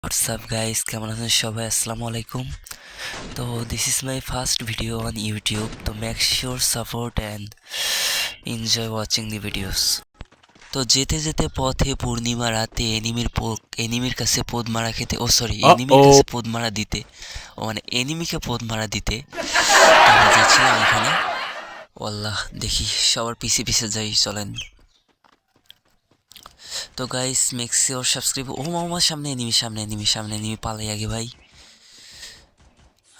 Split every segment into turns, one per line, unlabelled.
WhatsApp guys, কেমন আছেন সবাই? আসসালামু আলাইকুম। তো this is my first video on YouTube, তো make sure support and enjoy watching the videos. তো যেতে যেতে পথে পূর্ণিমা রাতে এনিমির কাছে পোদ মারা খেতে, এনিমির কাছে পোদ মারা দিতে, মানে এনিমিকে পোদ মারা দিতে তো আমি যাচ্ছিলাম এখানে। ওয়াল্লাহ, দেখি সবার পিছে পিছে যাই, চলেন। তো গাইস, মেক শিওর সাবস্ক্রাইব। ও মামা, সামনে এনিমি, পালাই আগে ভাই,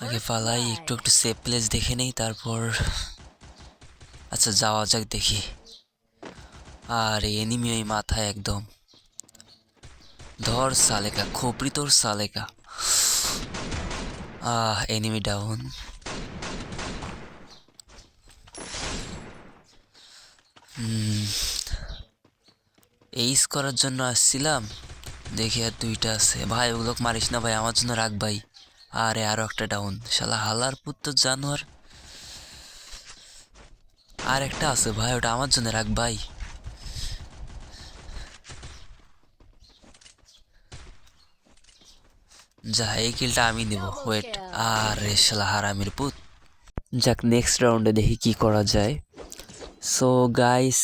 আগে পালাই, একটু একটু সেফ প্লেস দেখে নেই, তারপর আচ্ছা যাওয়া যাক দেখি। আর এনিমি ওই মাথায় একদম, ধর সালেকা, খোপড়ি তোর সালেকা। Enemy down. এইস করার জন্য আসছিলাম, দেখি আর দুইটা আছে ভাই, ওগুলোকে মারিস না ভাই, আমার জন্য রাখ ভাই। আরে আরো একটা ডাউন, শালা হালার পুত্র জানোয়ার। আর একটা আছে ভাই, ওটা আমার জন্য রাখ ভাই। যা, এই কিলটা আমি নেব, ওয়েট। আরে শালা হারামির পুত। যাক, নেক্সট রাউন্ডে দেখি কি করা যায়। সো গাইস,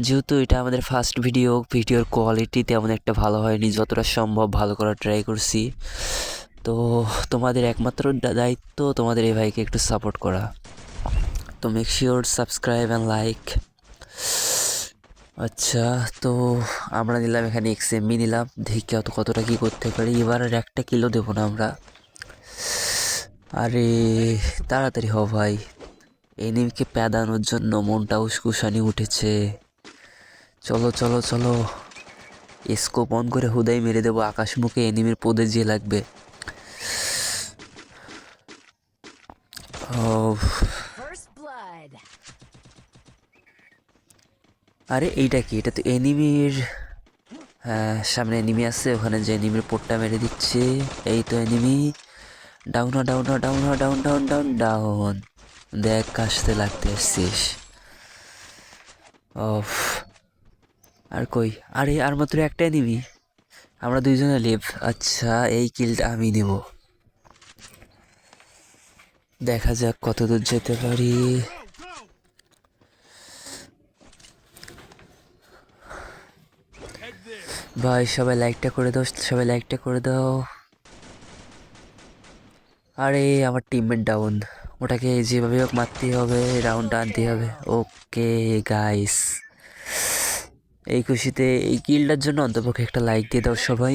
যেহেতু এটা আমাদের ফার্স্ট ভিডিওর কোয়ালিটি তেমন একটা ভালো হয়নি, যতটা সম্ভব ভালো করার ট্রাই করছি। তো তোমাদের একমাত্র দায়িত্ব তোমাদের এই ভাইকে একটু সাপোর্ট করা। তো make sure subscribe and like. আচ্ছা, তো আমরা নিলাম এখানে এক্সএমবি নিলাম, দেখি কতটা কি করতে পারি। এবার আর একটা কিলো দেবো না আমরা। আরে তাড়াতাড়ি হ ভাই, এনিমিকে প্যাদানোর জন্য মনটা উস্কুসানি উঠেছে। চলো চলো চলো, স্কোপ অন করে হুদাই মেরে দেবো আকাশমুখে, এনিমির পদে যে লাগবে। আরে এইটা কি? এটা তো এনিমির, হ্যাঁ সামনে এনিমি আছে, ওখানে যে এনিমির পোটটা মেরে দিচ্ছে। এই তো enemy, down down down down down down down. দেখ কাশতে লাগতে আসছিস। অফ, আর কই? আরে আর মাত্র একটা এনিমি, আমরা দুইজনে লিভ। আচ্ছা, এই কিলটা আমি নেব, দেখা যাক কত দূর যেতে পারি। ভাই সবাই লাইকটা করে দাও, সবাই লাইকটা করে দাও। আরে আমার টিমমেট ডাউন, ওটাকে যেভাবে হোক মারতে হবে, রাউন্ডটা আনতে হবে। ওকে গাইস, এই খুশিতে এই কিলটার জন্য অন্তপক্ষে একটা লাইক দিয়ে দাও সবাই।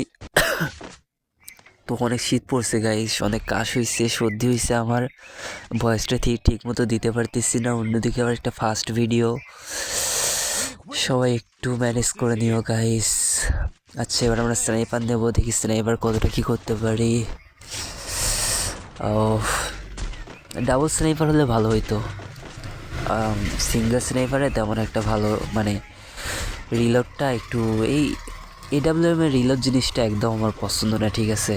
তো অনেক শীত পড়ছে গাইস, অনেক কাশ হয়েছে, সর্দি হয়েছে আমার, ভয়েসটা ঠিক মতো দিতে পারতেছি না। অন্যদিকে আবার একটা ফার্স্ট ভিডিও, সবাই একটু ম্যানেজ করে নিও গাইস। আচ্ছা, এবার আমরা স্নাইপার নেবো, দেখি স্নাইপার কতটা কি করতে পারি। ও, ডাবল স্নাইপার হলে ভালো হইতো, সিঙ্গেল স্নাইপারে তেমন একটা ভালো, মানে রিলোডটা একটু, এই এডাব্লিউএম এর রিলোড জিনিসটা একদম আমার পছন্দ না, ঠিক আছে?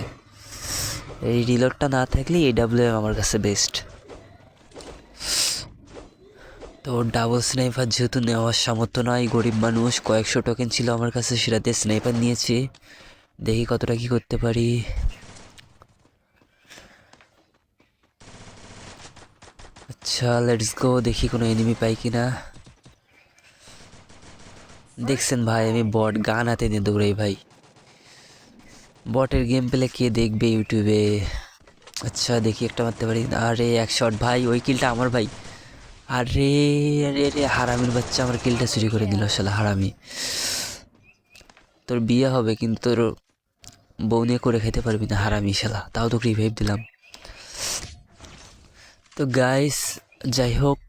এই রিলোডটা না থাকলে এডাব্লিউএম আমার কাছে বেস্ট। তো ডাবল স্নাইপার যেহেতু নেওয়ার সামর্থ্য নয়, গরিব মানুষ, কয়েকশো টোকেন ছিল আমার কাছে, সেটাতে স্নাইপার নিয়েছি, দেখি কতটা কি করতে পারি। আচ্ছা লেটস গো, দেখি কোনো এনিমি পাই কিনা। দেখছেন ভাই, আমি বট গান হাতে নিয়ে দৌড়াই ভাই, বটের গেম পেলে কে দেখবে ইউটিউবে। আচ্ছা দেখি একটা মারতে পারি। আরে এক শট ভাই, ওই কিলটা আমার ভাই। আরে আরে আরে, হারামির বাচ্চা আমার কিলটা চুরি করে দিল, শালা হারামি। তোর বিয়ে হবে কিন্তু তোর বউ নিয়ে করে খেতে পারবি না, হারামি শালা। তাও তোকে রিভাইভ দিলাম। তো গাইস, যাই হোক,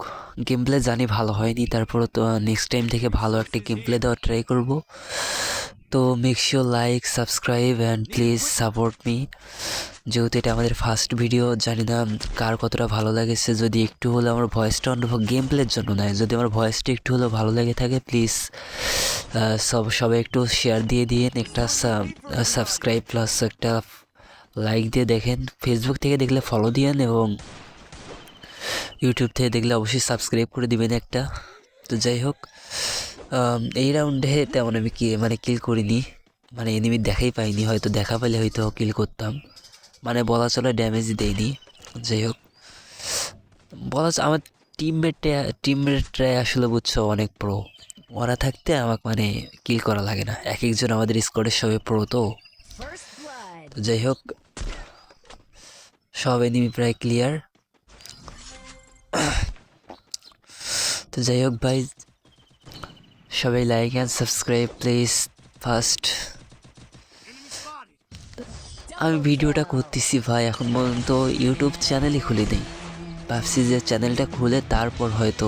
গেম প্লে জানি ভালো হয়নি, তারপরে তো নেক্সট টাইম থেকে ভালো একটা গেম প্লে দেওয়ার ট্রাই করব। তো make sure like subscribe and please support me. যেহেতু এটা আমাদের ফার্স্ট ভিডিও, জানি না কার কতটা ভালো লাগেছে। যদি একটু হলেও আমার ভয়েসটা গেম প্লের জন্য নয়, যদি আমার ভয়েসটা একটু হলেও ভালো লেগে থাকে, প্লিজ সবাই একটু শেয়ার দিয়ে দিন, একটা সাবস্ক্রাইব প্লাস একটা লাইক দিয়ে দেখেন। ফেসবুক থেকে দেখলে ফলো দিয়েন, এবং ইউটিউব থেকে দেখলে অবশ্যই সাবস্ক্রাইব করে দিবেন একটা। তো যাই হোক, এই রাউন্ডে তেমন আমি কিল করিনি, মানে এনিমি দেখাই পাইনি, হয়তো দেখা পেলে হয়তো কিল করতাম, মানে বলা চলে ড্যামেজ দেয়নি। যাই হোক, আমার টিমমেটরা আসলে বুঝছো অনেক প্রো, ওরা থাকতে আমাকে মানে কিল করা লাগে না, এক একজন আমাদের স্কোয়াডের সবাই প্রো। তো তো যাই হোক, সব এনিমি প্রায় ক্লিয়ার। তো যাই হোক ভাই, সবাই like and subscribe please first. আমি ভিডিওটা করতেছি ভাই, এখন পর্যন্ত ইউটিউব চ্যানেলই খুলে নেই, ভাবছি যে চ্যানেলটা খুলে তারপর হয়তো